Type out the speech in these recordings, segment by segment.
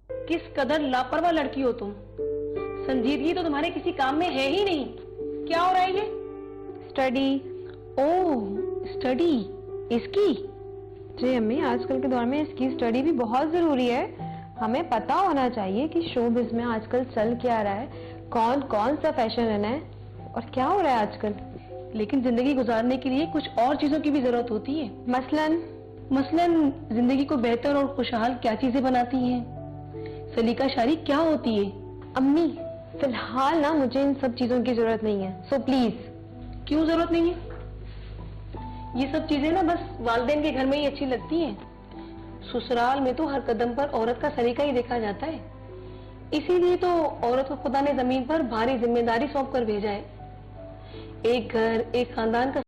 किस कदर लापरवाह लड़की हो तुम। संजीदगी तो तुम्हारे किसी काम में है ही नहीं। क्या हो रहा है ये? स्टडी। ओह स्टडी, इसकी? जी अम्मी, आजकल के दौर में इसकी स्टडी भी बहुत जरूरी है। हमें पता होना चाहिए कि शोबिज़ में आजकल चल क्या रहा है, कौन कौन सा फैशन है और क्या हो रहा है आजकल। लेकिन जिंदगी गुजारने के लिए कुछ और चीजों की भी जरूरत होती है। मसलन जिंदगी को बेहतर और खुशहाल क्या चीजें बनाती हैं? सलीका शारी क्या होती है? अम्मी फिलहाल ना मुझे इन सब चीजों की जरूरत नहीं है, सो प्लीज। क्यों जरूरत नहीं है? ये सब चीजें ना बस वालिदैन के घर में ही अच्छी लगती हैं। ससुराल में तो हर कदम पर औरत का सलीका ही देखा जाता है। इसीलिए तो औरत को खुदा ने जमीन पर भारी जिम्मेदारी सौंप कर भेजा है। एक घर, एक खानदान का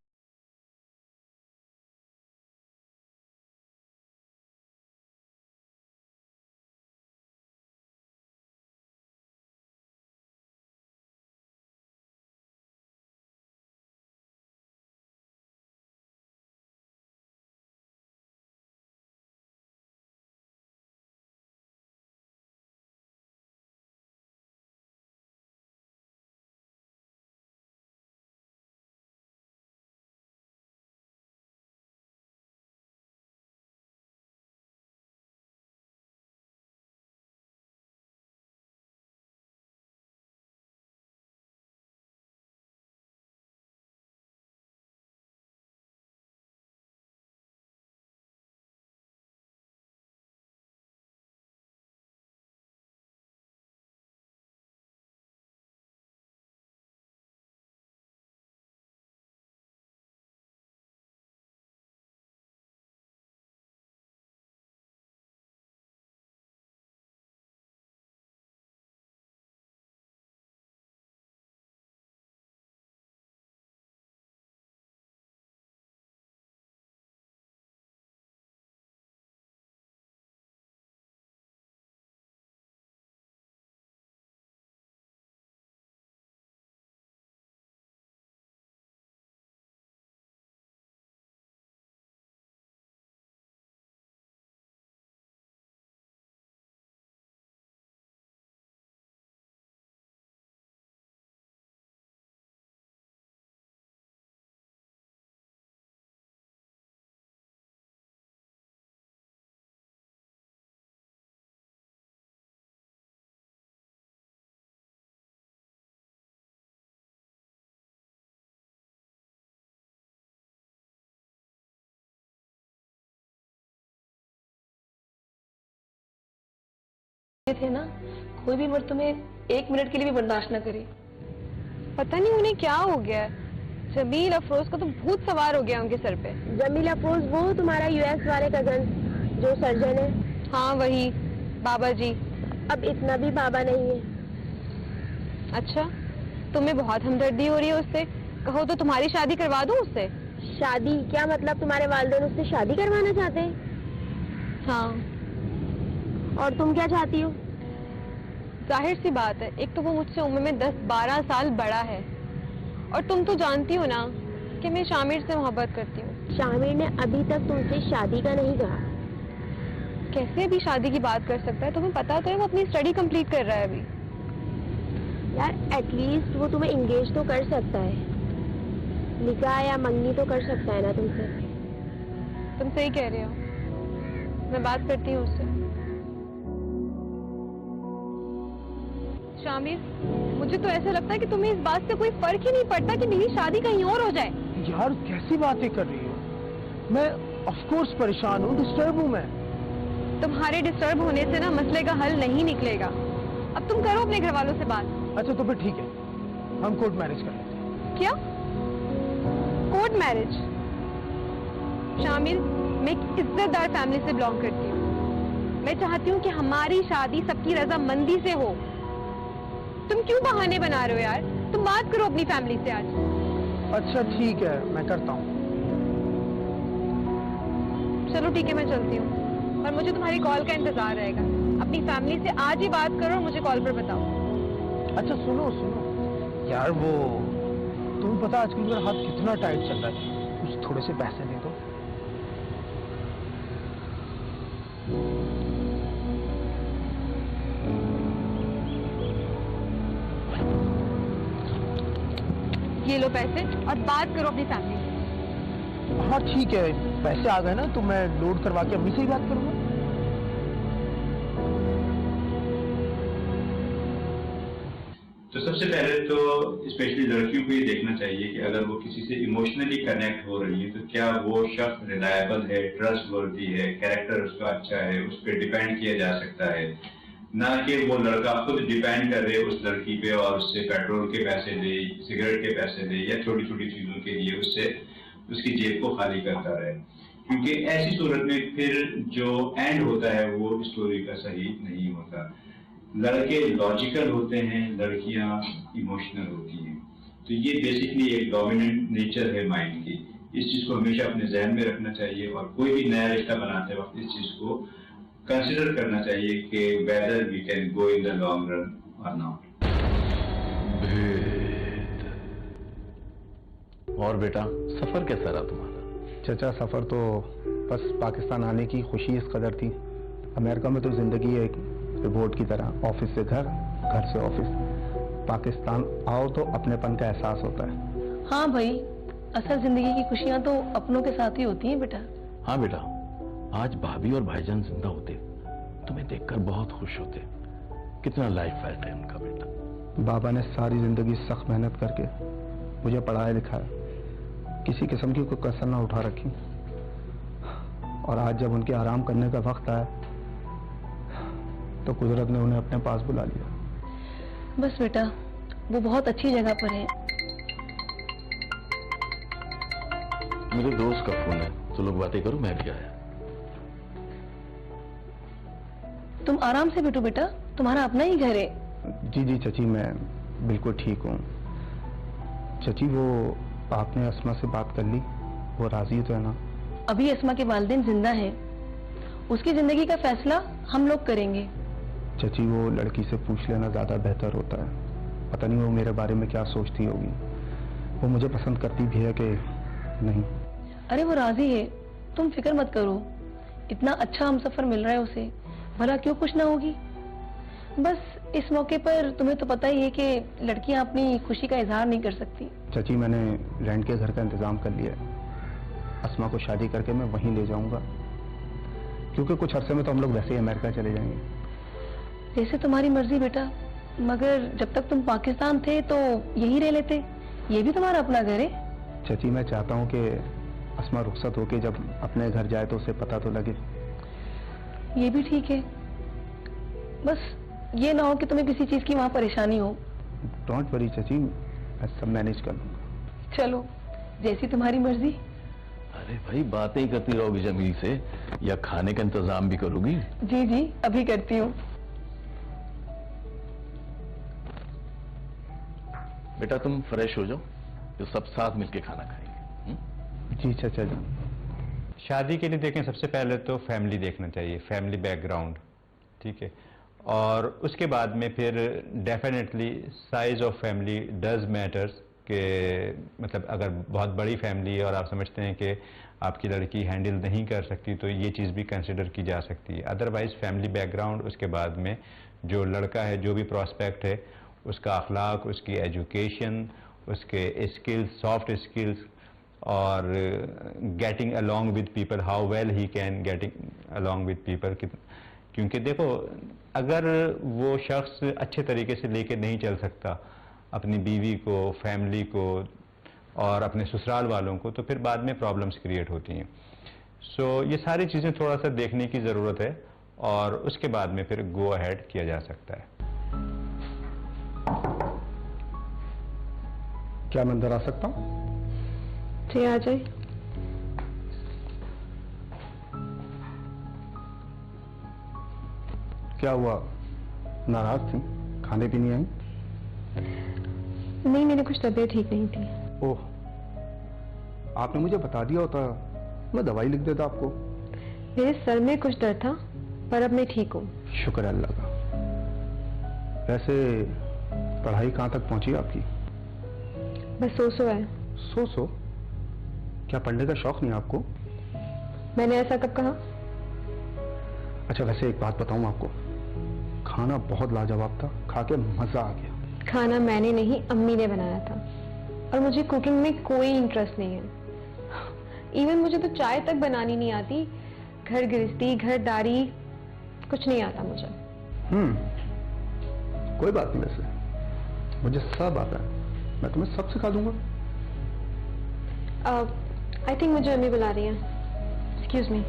थे ना, कोई भी मर्द तुम्हें एक मिनट के लिए भी बर्दाश्त न करे। पता नहीं उन्हें क्या हो गया है। जमील अफरोज का तो भूत सवार हो गया उनके सर पे। जमील अफरोज वो तुम्हारा यूएस वाले कजन जो सर्जन है? हाँ वही, बाबा जी। अब इतना भी बाबा नहीं है। अच्छा, तुम्हें बहुत हमदर्दी हो रही है उससे। कहो तो तुम्हारी शादी करवा दूं उससे। शादी? क्या मतलब तुम्हारे वालिदैन उससे शादी करवाना चाहते हैं? हाँ। और तुम क्या चाहती हो? जाहिर सी बात है, एक तो वो मुझसे उम्र में 10-12 साल बड़ा है, और तुम तो जानती हो ना कि मैं शामिर से मोहब्बत करती हूँ। शामिर ने अभी तक तुमसे शादी का नहीं कहा। कैसे अभी शादी की बात कर सकता है? तुम्हें पता तो है वो अपनी स्टडी कंप्लीट कर रहा है अभी। यार एटलीस्ट वो तुम्हें इंगेज तो कर सकता है, निकाह या मंगनी तो कर सकता है ना तुमसे। तुम सही कह रहे हो, मैं बात करती हूँ उससे। शामिर, मुझे तो ऐसा लगता है कि तुम्हें इस बात से कोई फर्क ही नहीं पड़ता कि मेरी शादी कहीं और हो जाए। यार कैसी बातें कर रही हो? मैं ऑफ कोर्स परेशान हूँ, डिस्टर्ब हूँ मैं। तुम्हारे डिस्टर्ब होने से ना मसले का हल नहीं निकलेगा। अब तुम करो अपने घर वालों से बात। अच्छा तो फिर ठीक है, हम कोर्ट मैरिज कर लेते हैं। क्या कोर्ट मैरिज? शामिर, मैं एक इज्जतदार फैमिली से बिलोंग करती हूँ। मैं चाहती हूँ कि हमारी शादी सबकी रजामंदी से हो। तुम क्यों बहाने बना रहे हो यार? तुम बात करो अपनी फैमिली से आज। अच्छा ठीक है, मैं करता हूँ। चलो ठीक है, मैं चलती हूँ, और मुझे तुम्हारी कॉल का इंतजार रहेगा। अपनी फैमिली से आज ही बात करो और मुझे कॉल पर बताओ। अच्छा सुनो सुनो यार, वो तुम्हें पता आजकल मेरा हाथ कितना टाइट चल रहा है, कुछ थोड़े से पैसे दे दो। ये लो पैसे और बात करो अपनी फैमिली से। हाँ ठीक है, पैसे आ गए ना तो मैं लोड करवा के अम्मी से ही बात करूंगा। तो सबसे पहले तो स्पेशली लड़कियों को ये देखना चाहिए कि अगर वो किसी से इमोशनली कनेक्ट हो रही है तो क्या वो शख्स रिलायबल है, ट्रस्टवर्दी है, कैरेक्टर उसका अच्छा है, उस पर डिपेंड किया जा सकता है, ना कि वो लड़का खुद डिपेंड कर रहे उस लड़की पे और उससे पेट्रोल के पैसे दे, सिगरेट के पैसे दे या छोटी छोटी चीजों के लिए उससे उसकी जेब को खाली करता रहे। क्योंकि ऐसी सूरत में फिर जो एंड होता है वो स्टोरी का सही नहीं होता। लड़के लॉजिकल होते हैं, लड़कियां इमोशनल होती हैं। तो ये बेसिकली एक डोमिनेंट नेचर है माइंड की। इस चीज को हमेशा अपने जहन में रखना चाहिए और कोई भी नया रिश्ता बनाते वक्त इस चीज को कंसिडर करना चाहिए कि whether we can go in the long run और नॉट। और बेटा सफर कैसा रहा तुम्हारा? चाचा सफर तो बस पाकिस्तान आने की खुशी इस कदर थी। अमेरिका में तो जिंदगी एक रिपोर्ट की तरह, ऑफिस से घर, घर से ऑफिस। पाकिस्तान आओ तो अपनेपन का एहसास होता है। हाँ भाई, असल जिंदगी की खुशियां तो अपनों के साथ ही होती हैं बेटा। हाँ बेटा, आज भाभी और भाईजान जिंदा होते तुम्हें देखकर बहुत खुश होते। कितना लाइफ फाइट है उनका बेटा। बाबा ने सारी जिंदगी सख्त मेहनत करके मुझे पढ़ाया लिखाया, किसी किस्म की कोई कसर ना उठा रखी। और आज जब उनके आराम करने का वक्त आया तो कुदरत ने उन्हें अपने पास बुला लिया। बस बेटा, वो बहुत अच्छी जगह पर है। मेरे दोस्त का फोन है, तो लोग बातें करो, मैं भी आया। तुम आराम से बैठो बेटा, तुम्हारा अपना ही घर है। जी जी चाची, मैं बिल्कुल ठीक हूँ। चाची वो आपने अस्मा से बात कर ली, वो राजी तो है ना? अभी अस्मा के वालिदैन जिंदा हैं, उसकी जिंदगी का फैसला हम लोग करेंगे। चाची वो लड़की से पूछ लेना ज्यादा बेहतर होता है। पता नहीं वो मेरे बारे में क्या सोचती होगी, वो मुझे पसंद करती भी है कि नहीं। अरे वो राजी है, तुम फिक्र मत करो। इतना अच्छा हम सफर मिल रहा है उसे, भला क्यों खुश ना होगी। बस इस मौके पर तुम्हें तो पता ही है कि लड़कियां अपनी खुशी का इजहार नहीं कर सकती। चाची मैंने रेंट के घर का इंतजाम कर लिया है। अस्मा को शादी करके मैं वहीं ले जाऊंगा, क्योंकि कुछ अरसे में तो हम लोग वैसे ही अमेरिका चले जाएंगे। जैसे तुम्हारी मर्जी बेटा, मगर जब तक तुम पाकिस्तान थे तो यही रह लेते, ये भी तुम्हारा अपना घर है। चाची मैं चाहता हूँ कि अस्मा रुखसत होके जब अपने घर जाए तो उसे पता तो लगे। ये भी ठीक है, बस ये ना हो कि तुम्हें किसी चीज की वहां परेशानी हो। डोंट वरी चाची, मैं सब मैनेज कर लूंगा। चलो जैसी तुम्हारी मर्जी। अरे भाई, बातें ही करती रहोगी जमील से या खाने का इंतजाम भी करोगी? जी जी अभी करती हूँ। बेटा तुम फ्रेश हो जाओ, तो सब साथ मिलके खाना खाएंगे। जी चाचा जी। शादी के लिए देखें, सबसे पहले तो फैमिली देखना चाहिए, फैमिली बैकग्राउंड, ठीक है। और उसके बाद में फिर definitely size of family does matters, कि मतलब अगर बहुत बड़ी फैमिली है और आप समझते हैं कि आपकी लड़की हैंडल नहीं कर सकती तो ये चीज़ भी कंसिडर की जा सकती है। अदरवाइज फैमिली बैकग्राउंड, उसके बाद में जो लड़का है, जो भी प्रॉस्पेक्ट है, उसका अखलाक, उसकी एजुकेशन, उसके स्किल्स, सॉफ्ट स्किल्स, और getting along with people, how well he can getting along with people. क्योंकि देखो, अगर वो शख्स अच्छे तरीके से लेके नहीं चल सकता अपनी बीवी को, फैमिली को और अपने ससुराल वालों को, तो फिर बाद में प्रॉब्लम्स क्रिएट होती हैं। सो ये सारी चीज़ें थोड़ा सा देखने की ज़रूरत है और उसके बाद में फिर गो अहेड किया जा सकता है। क्या मैं अंदर आ सकता हूँ? जी आ जाए। क्या हुआ, नाराज थी, खाने भी नहीं आई? नहीं, मेरी कुछ तबीयत ठीक नहीं थी। ओह, आपने मुझे बता दिया होता, मैं दवाई लिख देता आपको। मेरे सर में कुछ दर्द था, पर अब मैं ठीक हूँ। शुक्र है अल्लाह का। वैसे पढ़ाई कहाँ तक पहुंची आपकी? बस सो है। सो क्या पढ़ने का शौक नहीं आपको? मैंने ऐसा कब कहा? अच्छा वैसे एक बात बताऊं आपको, खाना बहुत लाजवाब था, खा के मजा आ गया। खाना मैंने नहीं, अम्मी ने बनाया था। और मुझे कुकिंग में कोई इंटरेस्ट नहीं है। इवन मुझे तो चाय तक बनानी नहीं आती। घर गृहस्थी, घरदारी कुछ नहीं आता मुझे। कोई बात नहीं, वैसे मुझे सब आता है, मैं तुम्हें सब सिखा दूंगा। आई थिंक मुझे अम्मी बुला रही है। Excuse me.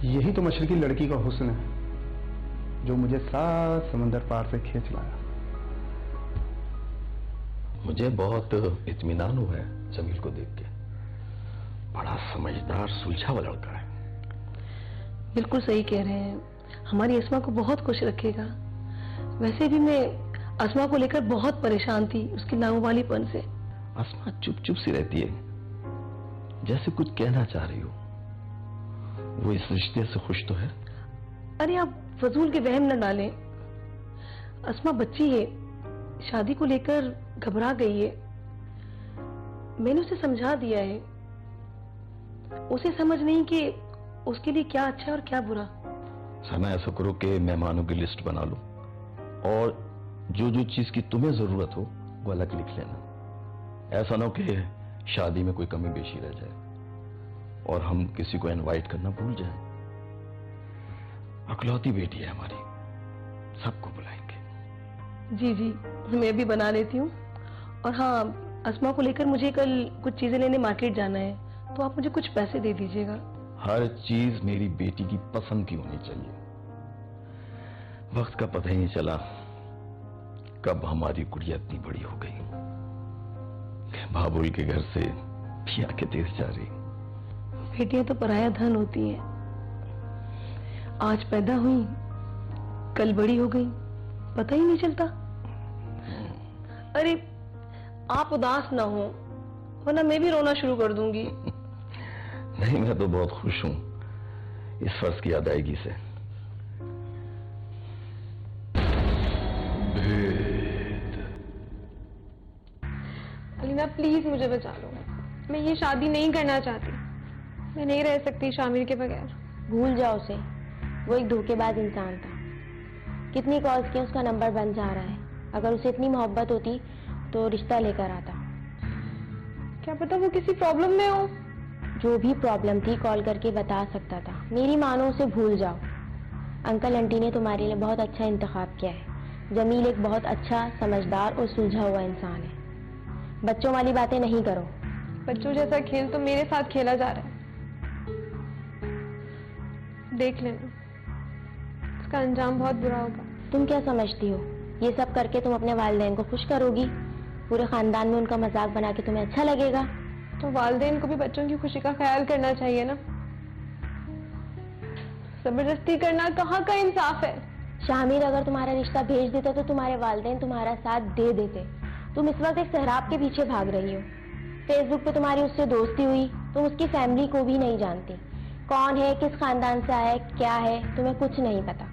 यही तो मशरकी लड़की का हुस्न है जो मुझे सात समंदर पार से खींच लाया। मुझे बहुत इत्मीनान हुआ है जमील को देख के। बड़ा समझदार सुलझा हुआ लड़का है। बिल्कुल सही कह रहे हैं, हमारी अस्मा को बहुत खुश रखेगा। वैसे भी मैं अस्मा को लेकर बहुत परेशान थी, उसकी नामुवालीपन से। अस्मा चुप चुप सी रहती है, जैसे कुछ कहना चाह रही हो। वो इस रिश्ते से खुश तो है? अरे आप फजूल के वहम न डालें। अस्मा बच्ची है, शादी को लेकर घबरा गई है। मैंने उसे समझा दिया है। उसे समझ नहीं कि उसके लिए क्या अच्छा और क्या बुरा। सना, ऐसा करो कि मेहमानों की लिस्ट बना लो और जो जो चीज की तुम्हें जरूरत हो वो अलग लिख लेना। ऐसा ना हो कि शादी में कोई कमी बेशी रह जाए और हम किसी को इनवाइट करना भूल जाएं। अकलौती बेटी है हमारी, सबको बुलाएंगे। जी जी, मैं भी बना लेती हूँ। और हाँ, अस्मा को लेकर मुझे कल कुछ चीजें लेने मार्केट जाना है, तो आप मुझे कुछ पैसे दे दीजिएगा। हर चीज मेरी बेटी की पसंद की होनी चाहिए। वक्त का पता ही नहीं चला कब हमारी गुड़िया इतनी बड़ी हो गई कि बाबुल के घर से पिया के देश जा रही। बेटियां तो पराया धन होती हैं। आज पैदा हुई, कल बड़ी हो गई, पता ही नहीं चलता। अरे आप उदास ना हो, वरना मैं भी रोना शुरू कर दूंगी। नहीं, मैं तो बहुत खुश हूं इस फर्ज की अदायगी से। अलीना प्लीज मुझे बचा लो। मैं ये शादी नहीं करना चाहती। मैं नहीं रह सकती शामिर के बगैर। भूल जाओ उसे, वो एक धोखेबाज इंसान था। कितनी कॉल्स की उसका नंबर बंद जा रहा है। अगर उसे इतनी मोहब्बत होती तो रिश्ता लेकर आता। क्या पता वो किसी प्रॉब्लम में हो। जो भी प्रॉब्लम थी कॉल करके बता सकता था। मेरी मानो उसे भूल जाओ। अंकल आंटी ने तुम्हारे लिए बहुत अच्छा इंतखाब किया है। जमील एक बहुत अच्छा, समझदार और सुलझा हुआ इंसान है। बच्चों वाली बातें नहीं करो। बच्चों जैसा खेल तो मेरे साथ खेला जा रहा है। देख लेना, इसका अंजाम बहुत बुरा होगा। तुम क्या समझती हो, ये सब करके तुम अपने वालिदैन को खुश करोगी? पूरे खानदान में उनका मजाक बना के तुम्हें अच्छा लगेगा? तो वालिदैन को भी बच्चों की खुशी का ख्याल करना चाहिए ना। जबरदस्ती करना कहाँ का इंसाफ है। शामिर अगर तुम्हारा रिश्ता भेज देता तो तुम्हारे वालिदैन तुम्हारा साथ दे देते। तुम इस वक्त एक सहराब के पीछे भाग रही हो। फेसबुक पे तुम्हारी उससे दोस्ती हुई, तुम उसकी फैमिली को भी नहीं जानती। कौन है, किस खानदान से आया है, क्या है, तुम्हें कुछ नहीं पता।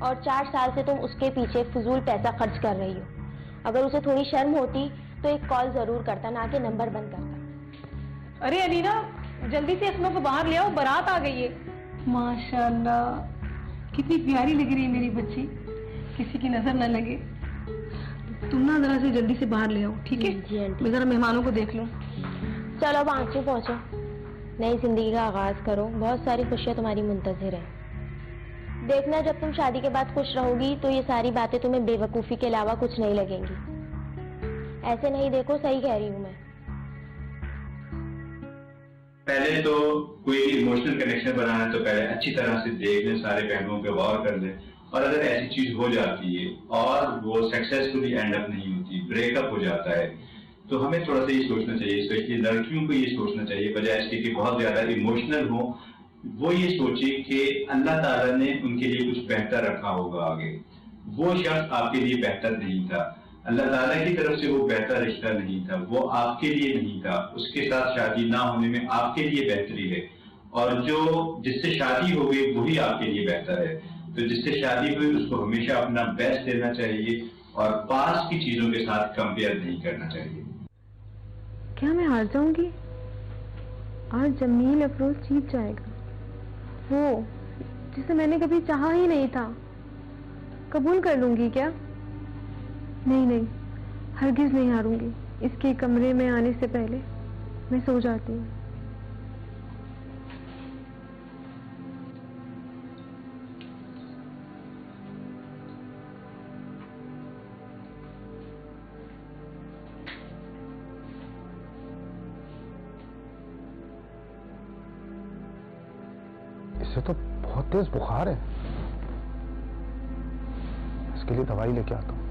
और 4 साल से तुम उसके पीछे फजूल पैसा खर्च कर रही हो। अगर उसे थोड़ी शर्म होती तो एक कॉल जरूर करता, ना कि नंबर बंद करता। अरे अलीना, जल्दी से अस्मा को बाहर ले आओ, बारात आ गई है। माशाल्लाह, कितनी प्यारी लग रही है मेरी बच्ची। किसी की नजर न लगे। तुम ना जरा से जल्दी से बाहर ले आओ, ठीक है? जी आंटी। मैं जरा मेहमानों को देख लूं। चलो अब आंसू पहुंचो, नई जिंदगी का आगाज करो। बहुत सारी खुशियां तुम्हारी मुंतजिर है। देखना, जब तुम शादी के बाद खुश रहोगी तो ये सारी बातें तुम्हें बेवकूफी के अलावा कुछ नहीं लगेंगी। ऐसे नहीं देखो, सही कह रही हूँ मैं। पहले तो कोई इमोशनल कनेक्शन बनाना है तो पहले अच्छी तरह से देख लें, सारे पहलुओं पे गौर कर लें। और अगर ऐसी चीज हो जाती है और वो सक्सेसफुली एंड अप नहीं होती, ब्रेकअप हो जाता है, तो हमें थोड़ा सा ये सोचना चाहिए, स्पेशली लड़कियों को ये सोचना चाहिए, बजाय इसके कि बहुत ज्यादा इमोशनल हो, वो ये सोचे कि अल्लाह ताला ने उनके लिए कुछ बेहतर रखा होगा आगे। वो शख्स आपके लिए बेहतर नहीं था, अल्लाह ताला की तरफ से वो बेहतर रिश्ता नहीं था, वो आपके लिए नहीं था। उसके साथ शादी ना होने में आपके लिए बेहतरी है, और जो जिससे शादी हो गई वही आपके लिए बेहतर है। तो जिससे शादी हुई उसको हमेशा अपना बेस्ट देना चाहिए और पास की चीजों के साथ कंपेयर नहीं करना चाहिए। क्या मैं हार जाऊंगी? आज जमील अफरोज जीत जाएगा। वो जिसे मैंने कभी चाहा ही नहीं था, कबूल कर लूंगी क्या? नहीं नहीं, हरगिज नहीं हारूंगी। इसके कमरे में आने से पहले मैं सो जाती हूँ। इसे तो बहुत तेज बुखार है, इसके लिए दवाई लेके आता हूँ।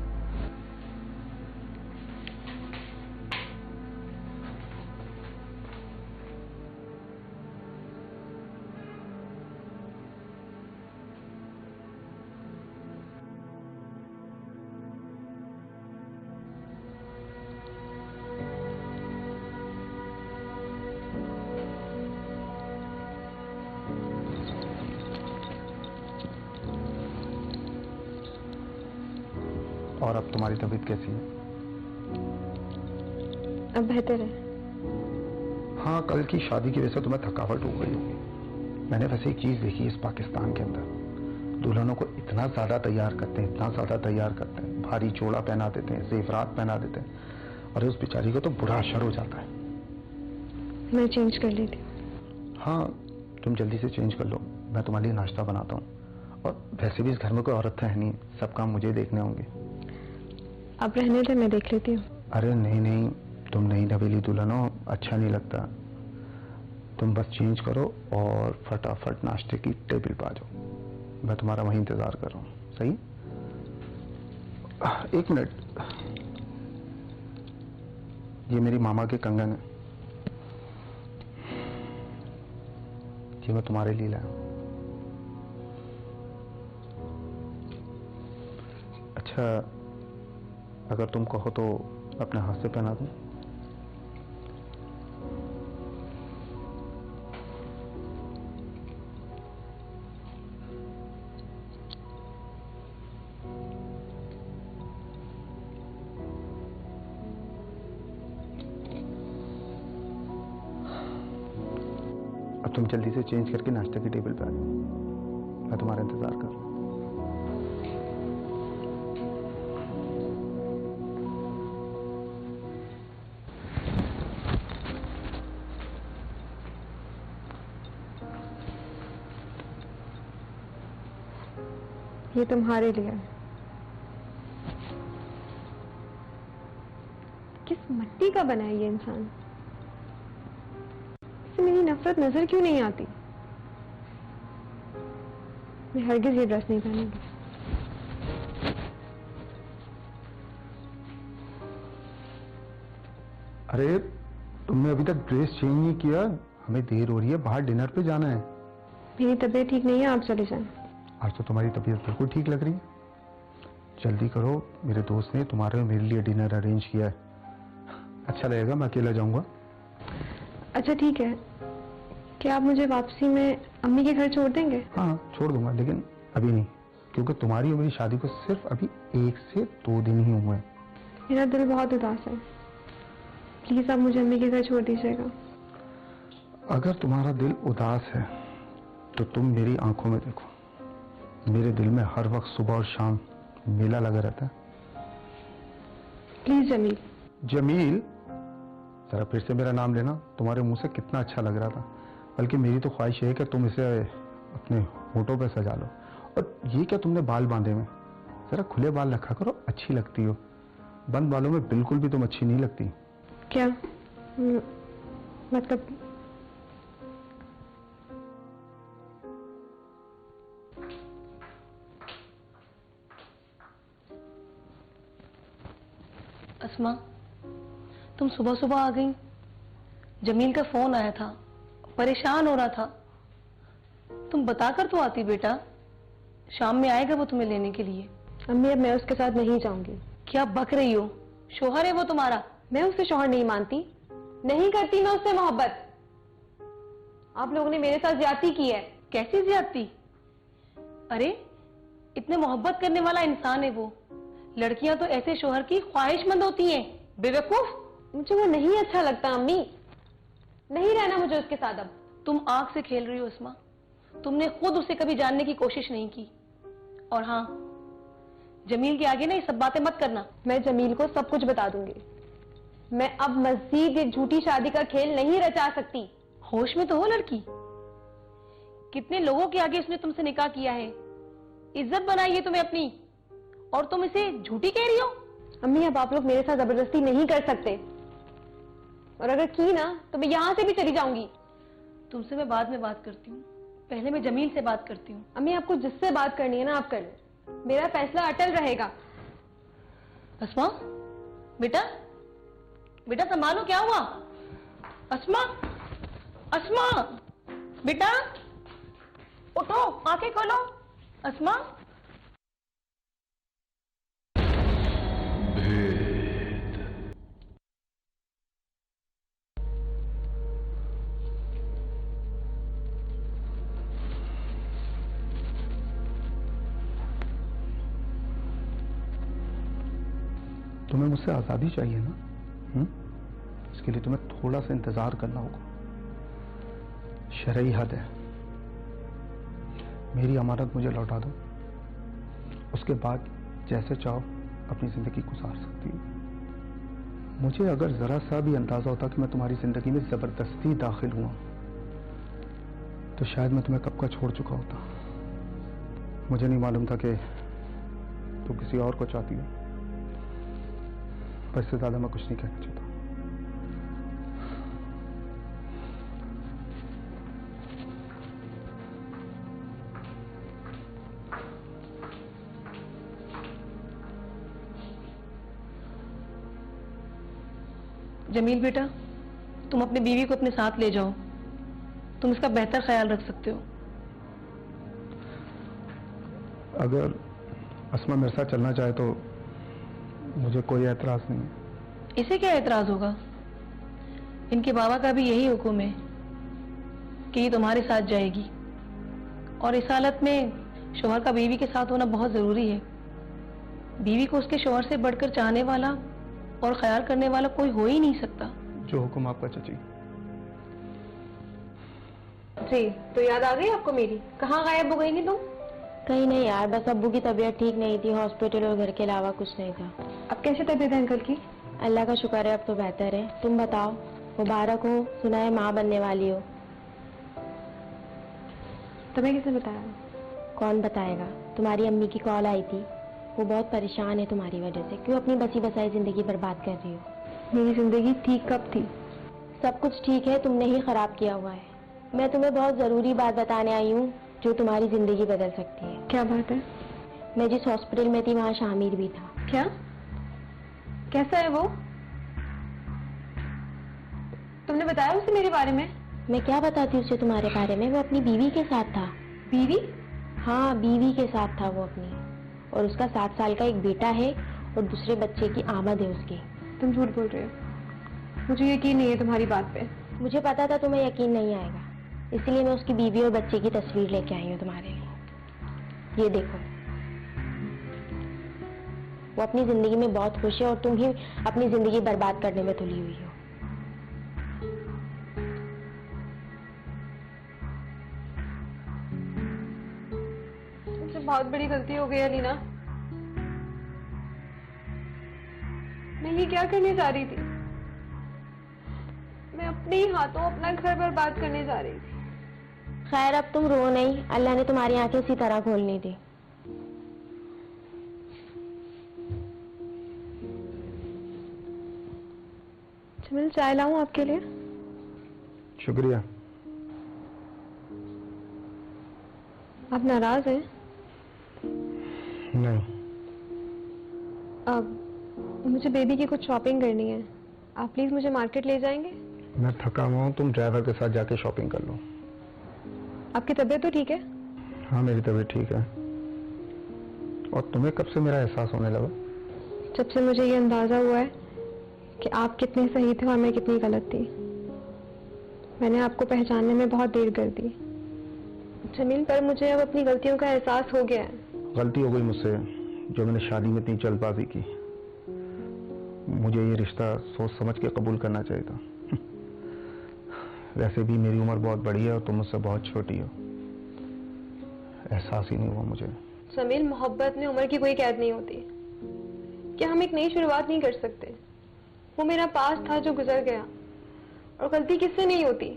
और अब तुम्हारी तबीयत कैसी है? अब बेहतर है। हाँ, कल की शादी की वजह से तुम्हें थकावट हो गई होगी। मैंने वैसे एक चीज देखी इस पाकिस्तान के अंदर, दुल्हनों को इतना ज्यादा तैयार करते हैं, इतना ज्यादा तैयार करते हैं, भारी चोला पहना देते हैं, जेवरात पहना देते हैं, और उस बेचारी को तो बुरा असर हो जाता है। मैं चेंज कर लेती हूँ। हाँ, तुम जल्दी से चेंज कर लो, मैं तुम्हारे लिए नाश्ता बनाता हूँ। और वैसे भी इस घर में कोई औरत है नहीं, सब काम मुझे देखने होंगे। अब रहने दे, मैं देख लेती हूँ। अरे नहीं नहीं, तुम नई नवेली दुल्हन हो, अच्छा नहीं लगता। तुम बस चेंज करो और फटाफट नाश्ते की टेबल पे आ जाओ। मैं तुम्हारा वहीं इंतजार कर रहा हूँ, सही? एक मिनट, ये मेरी मामा के कंगन है, ये मैं तुम्हारे लिए लाया हूं। अच्छा, अगर तुम कहो तो अपने हाथ से पहना दूं? अब तुम जल्दी से चेंज करके नाश्ते की टेबल पे आ जाओ, मैं तुम्हारा इंतजार कर रहा हूं। ये तुम्हारे लिए। किस मिट्टी का बना है ये इंसान? इसे मेरी नफरत नजर क्यों नहीं आती? मैं हरगिज ये ड्रेस नहीं पहनूंगी। अरे, तुमने अभी तक ड्रेस चेंज नहीं किया, हमें देर हो रही है, बाहर डिनर पे जाना है। मेरी तबीयत ठीक नहीं है, आप चले जाएं। आज तो तुम्हारी तबीयत बिल्कुल ठीक लग रही है। जल्दी करो, मेरे दोस्त ने तुम्हारे और मेरे लिए डिनर अरेंज किया है। अच्छा लगेगा, मैं अकेला जाऊंगा। अच्छा ठीक है, क्या आप मुझे वापसी में अम्मी के घर छोड़ देंगे? हाँ, छोड़ दूंगा, लेकिन अभी नहीं, क्योंकि तुम्हारी और मेरी शादी को सिर्फ अभी 1 से 2 दिन ही हुए हैं। मेरा दिल बहुत उदास है, प्लीज आप मुझे अम्मी के घर छोड़ दीजिएगा। अगर तुम्हारा दिल उदास है तो तुम मेरी आंखों में देखो, मेरे दिल में हर वक्त सुबह और शाम मेला लगा रहता है। प्लीज जमील। जमील? जरा फिर से मेरा नाम लेना, तुम्हारे मुंह से कितना अच्छा लग रहा था। बल्कि मेरी तो ख्वाहिश है कि तुम इसे अपने होठों पे सजा लो। और ये क्या तुमने बाल बांधे में? जरा खुले बाल रखा करो, अच्छी लगती हो। बंद बालों में बिल्कुल भी तुम अच्छी नहीं लगती। क्या मतलब? अस्मा, तुम सुबह सुबह आ गई। जमील का फोन आया था, परेशान हो रहा था। तुम बताकर तो आती बेटा, शाम में आएगा वो तुम्हें लेने के लिए। अम्मी, अब मैं उसके साथ नहीं जाऊंगी। क्या बक रही हो? शोहर है वो तुम्हारा। मैं उससे शौहर नहीं मानती, नहीं करती मैं उससे मोहब्बत। आप लोगों ने मेरे साथ ज्यादती की है। कैसी ज्यादती? अरे, इतने मोहब्बत करने वाला इंसान है वो। लड़कियां तो ऐसे शोहर की ख्वाहिशमंद होती हैं, बेवकूफ। मुझे वो नहीं अच्छा लगता अम्मी, नहीं रहना मुझे उसके साथ अब। तुम आंख से खेल रही हो अस्मा, तुमने खुद उसे कभी जानने की कोशिश नहीं की। और हाँ, जमील के आगे ना ये सब बातें मत करना। मैं जमील को सब कुछ बता दूंगी। मैं अब मजीद एक झूठी शादी का खेल नहीं रचा सकती। होश में तो हो लड़की, कितने लोगों के आगे उसने तुमसे निकाह किया है, इज्जत बनाई है तुम्हें अपनी, और तुम इसे झूठी कह रही हो। अम्मी, अब आप लोग मेरे साथ जबरदस्ती नहीं कर सकते, और अगर की ना तो मैं यहां से भी चली जाऊंगी। तुमसे मैं बाद में बात करती हूँ, पहले मैं जमील से बात करती हूँ। अम्मी, आपको जिससे बात करनी है ना आप कर लो, मेरा फैसला अटल रहेगा। अस्मा, बेटा बेटा संभालो, क्या हुआ? अस्मा, अस्मा, बेटा उठो, आंखें खोलो। अस्मा, तुम्हें मुझसे आज़ादी चाहिए ना? इसके लिए तुम्हें थोड़ा सा इंतजार करना होगा। शरई हद है। मेरी अमानत मुझे लौटा दो, उसके बाद जैसे चाहो अपनी जिंदगी गुजार सकती हो। मुझे अगर जरा सा भी अंदाजा होता कि मैं तुम्हारी जिंदगी में जबरदस्ती दाखिल हुआ तो शायद मैं तुम्हें कब का छोड़ चुका होता। मुझे नहीं मालूम था कि तुम किसी और को चाहती हो। पर इससे ज्यादा मैं कुछ नहीं कहना चाहता। जमील बेटा, तुम अपनी बीवी को अपने साथ ले जाओ, तुम इसका बेहतर ख्याल रख सकते हो। अगर अस्मा मेरे साथ चलना चाहे तो मुझे कोई एतराज नहीं है। इसे क्या एतराज होगा? इनके बाबा का भी यही हुक्म है कि ये तुम्हारे साथ जाएगी, और इस हालत में शौहर का बीवी के साथ होना बहुत जरूरी है। बीवी को उसके शौहर से बढ़कर चाहने वाला और ख्याल करने वाला कोई हो ही नहीं सकता। जो हुक्म आपका चाची। जी, तो याद आ गई आपको मेरी? कहाँ गायब हो गई नहीं तुम? कहीं नहीं यार, बस अब्बू की तबीयत ठीक नहीं थी, हॉस्पिटल और घर के अलावा कुछ नहीं था। अब कैसे तबीयत है अंकल की? अल्लाह का शुक्र है, अब तो बेहतर है। तुम बताओ, मुबारक हो, सुना है माँ बनने वाली हो। तुम्हें किसने बताया? कौन बताएगा, तुम्हारी अम्मी की कॉल आई थी, वो बहुत परेशान है तुम्हारी वजह से। क्यों अपनी बची बसाई जिंदगी बर्बाद कर रही हो? मेरी जिंदगी ठीक कब थी? सब कुछ ठीक है, तुमने ही खराब किया हुआ है। मैं तुम्हें बहुत जरूरी बात बताने आई हूँ जो तुम्हारी जिंदगी बदल सकती है। क्या बात है? मैं जिस हॉस्पिटल में थी वहाँ शामिर भी था। क्या? कैसा है वो? तुमने बताया उसे मेरे बारे में? मैं क्या बताती उसे तुम्हारे बारे में, वो अपनी बीवी के साथ था। बीवी? हाँ, बीवी के साथ था वो अपनी, और उसका 7 साल का एक बेटा है और दूसरे बच्चे की आमद है उसकी। तुम झूठ बोल रहे हो, मुझे यकीन नहीं है तुम्हारी बात पे। मुझे पता था तुम्हें यकीन नहीं आएगा, इसलिए मैं उसकी बीवी और बच्चे की तस्वीर लेके आई हूँ तुम्हारे लिए। ये देखो, वो अपनी जिंदगी में बहुत खुश है और तुम ही अपनी जिंदगी बर्बाद करने में तुली हुई हो। मुझसे बहुत बड़ी गलती हो गई अलीना। मैं ये क्या करने जा रही थी? मैं अपने ही हाथों अपना घर बर्बाद करने जा रही थी। खैर, अब तुम रो नहीं, अल्लाह ने तुम्हारी आंखें इसी तरह खोलनी थी। जमील, चाय लाऊं आपके लिए? शुक्रिया। आप नाराज हैं? नहीं। अब मुझे बेबी की कुछ शॉपिंग करनी है, आप प्लीज मुझे मार्केट ले जाएंगे? मैं थका हुआ हूँ, तुम ड्राइवर के साथ जाके शॉपिंग कर लो। आपकी तबीयत तो ठीक है? हाँ, मेरी तबीयत ठीक है। और तुम्हें कब से मेरा एहसास होने लगा? जब से मुझे ये अंदाजा हुआ है कि आप कितने सही थे और मैं कितनी गलत थी। मैंने आपको पहचानने में बहुत देर कर दी जमील, पर मुझे अब अपनी गलतियों का एहसास हो गया है। गलती हो गई मुझसे जो मैंने शादी में इतनी जल्दबाजी की। मुझे ये रिश्ता सोच समझ के कबूल करना चाहिए था। वैसे भी मेरी उम्र बहुत बड़ी है और तुम मुझसे बहुत छोटी हो। एहसास ही नहीं हुआ मुझे। समीर, मोहब्बत में उम्र की कोई कैद नहीं होती। क्या हम एक नई शुरुआत नहीं कर सकते? वो मेरा पास था जो गुजर गया, और गलती किससे नहीं होती।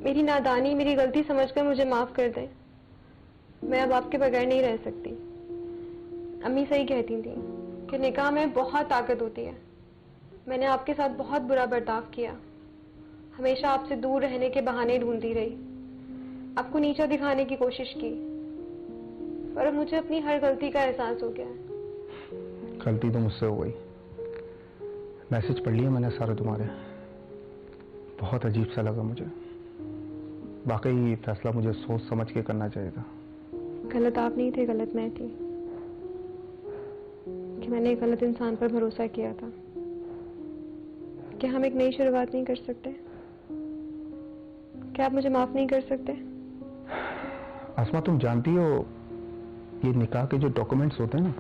मेरी नादानी, मेरी गलती समझकर मुझे माफ कर दें। मैं अब आपके बगैर नहीं रह सकती। अम्मी सही कहती थी कि निकाह में बहुत ताकत होती है। मैंने आपके साथ बहुत बुरा बर्ताव किया, हमेशा आपसे दूर रहने के बहाने ढूंढती रही, आपको नीचा दिखाने की कोशिश की, पर अब मुझे अपनी हर गलती का एहसास हो गया है। गलती तो मुझसे हो गई। मैसेज पढ़ लिए मैंने सारे तुम्हारे, बहुत अजीब सा लगा मुझे। वाकई ये फैसला मुझे सोच समझ के करना चाहिए था। गलत आप नहीं थे, गलत मैं थी कि मैंने एक गलत इंसान पर भरोसा किया था। क्या हम एक नई शुरुआत नहीं कर सकते? क्या आप मुझे माफ नहीं कर सकते? आसमा, तुम जानती हो ये निकाह के जो डॉक्यूमेंट्स होते हैं ना,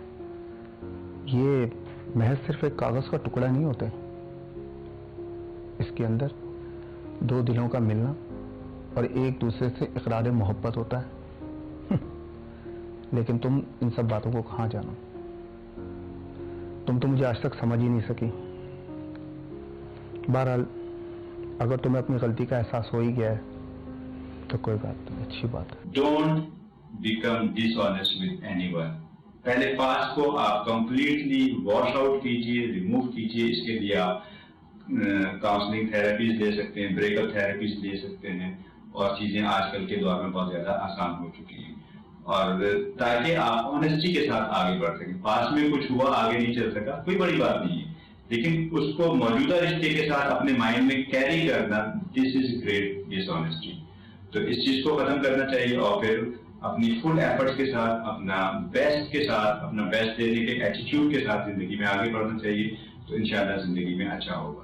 ये महज सिर्फ एक कागज का टुकड़ा नहीं होते। इसके अंदर दो दिलों का मिलना और एक दूसरे से इकरार मोहब्बत होता है। लेकिन तुम इन सब बातों को कहां जानो? तुम तो मुझे आज तक समझ ही नहीं सकी। बहरहाल, अगर तुम्हें अपनी गलती का एहसास हो ही गया है तो कोई बात नहीं, अच्छी बात है। Don't become dishonest with anyone. पहले पास्ट को आप कंप्लीटली वॉश आउट कीजिए, रिमूव कीजिए। इसके लिए आप काउंसलिंग थेरेपीज ले सकते हैं, ब्रेकअप थेरेपीज ले सकते हैं, और चीजें आजकल के दौर में बहुत ज्यादा आसान हो चुकी हैं, और ताकि आप ऑनेस्टी के साथ आगे बढ़ सकें। पास्ट में कुछ हुआ, आगे नहीं चल सका, कोई बड़ी बात नहीं है, लेकिन उसको मौजूदा रिश्ते के साथ अपने माइंड में कैरी करना, दिस इज ग्रेट डिसऑनेस्टी। तो इस चीज को खत्म करना चाहिए, और फिर अपनी फुल एफर्ट्स के साथ, अपना बेस्ट के साथ, अपना बेस्ट देने के एटीट्यूड के साथ जिंदगी में आगे बढ़ना चाहिए। तो इंशाल्लाह जिंदगी में अच्छा होगा।